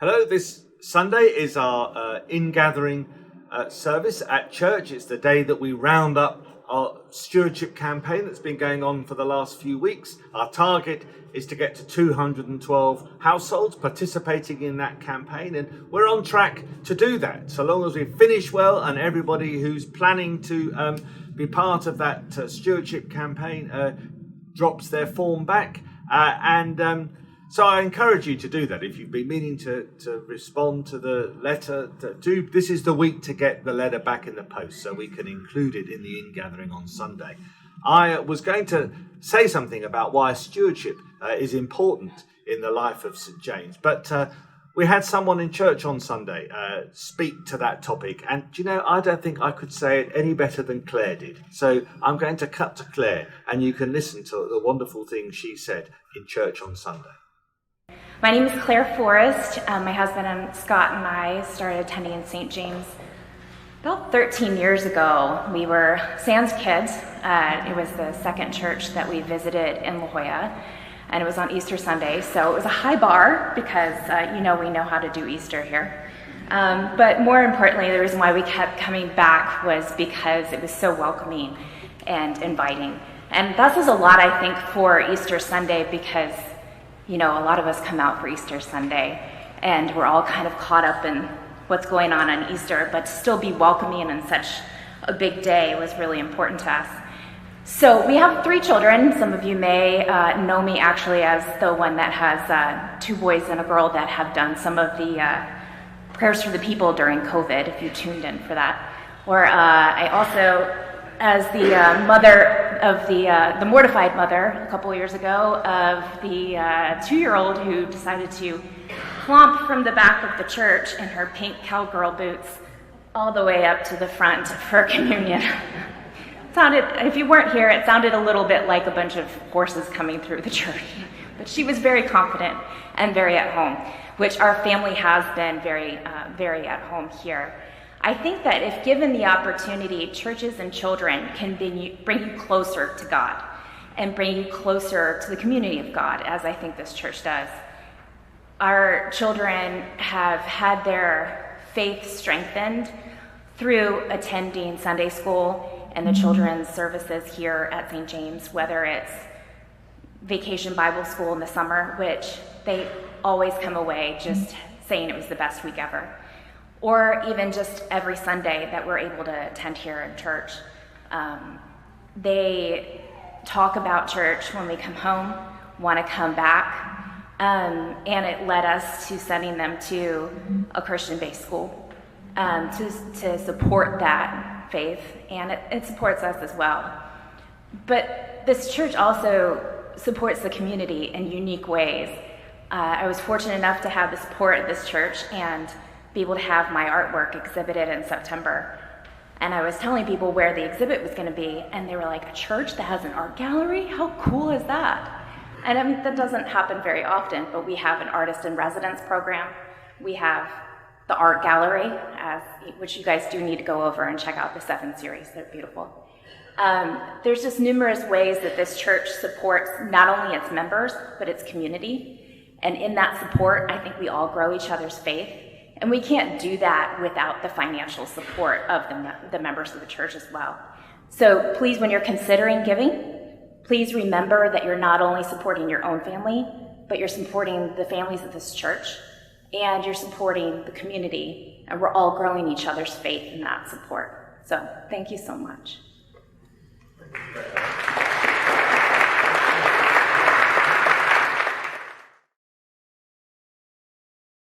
Hello, this Sunday is our in-gathering service at church. It's the day that we round up our stewardship campaign that's been going on for the last few weeks. Our target is to get to 212 households participating in that campaign, and we're on track to do that, so long as we finish well and everybody who's planning to be part of that stewardship campaign drops their form back. So I encourage you to do that. If you've been meaning to respond to the letter, this is the week to get the letter back in the post so we can include it in the in-gathering on Sunday. I was going to say something about why stewardship is important in the life of St. James, but we had someone in church on Sunday speak to that topic, and I don't think I could say it any better than Claire did. So I'm going to cut to Claire, and you can listen to the wonderful things she said in church on Sunday. My name is Claire Forrest. My husband and Scott and I started attending in St. James about 13 years ago. We were sans kids. It was the second church that we visited in La Jolla, and it was on Easter Sunday. So it was a high bar because, we know how to do Easter here. But more importantly, the reason why we kept coming back was because it was so welcoming and inviting. And that says a lot, I think, for Easter Sunday because a lot of us come out for Easter Sunday, and we're all kind of caught up in what's going on Easter, but to still be welcoming on such a big day was really important to us. So we have 3 children. Some of you may know me actually as the one that has 2 boys and a girl that have done some of the prayers for the people during COVID, if you tuned in for that. Or I also, as the mother of the mortified mother a couple of years ago of the 2-year-old who decided to clomp from the back of the church in her pink cowgirl boots all the way up to the front for communion. If you weren't here, it sounded a little bit like a bunch of horses coming through the church. But she was very confident and very at home, which our family has been very, very at home here. I think that if given the opportunity, churches and children can bring you closer to God and bring you closer to the community of God, as I think this church does. Our children have had their faith strengthened through attending Sunday school and the children's services here at St. James, whether it's Vacation Bible School in the summer, which they always come away just saying it was the best week ever, or even just every Sunday that we're able to attend here in church. They talk about church when we come home, want to come back, and it led us to sending them to a Christian-based school to support that faith, and it supports us as well. But this church also supports the community in unique ways. I was fortunate enough to have the support of this church and be able to have my artwork exhibited in September. And I was telling people where the exhibit was going to be, and they were like, a church that has an art gallery? How cool is that? And I mean, that doesn't happen very often, but we have an artist in residence program. We have the art gallery, which you guys do need to go over and check out the 7 series. They're beautiful. There's just numerous ways that this church supports not only its members, but its community. And in that support, I think we all grow each other's faith. And we can't do that without the financial support of the members of the church as well. So please, when you're considering giving, please remember that you're not only supporting your own family, but you're supporting the families of this church, and you're supporting the community, and we're all growing each other's faith in that support. So thank you so much.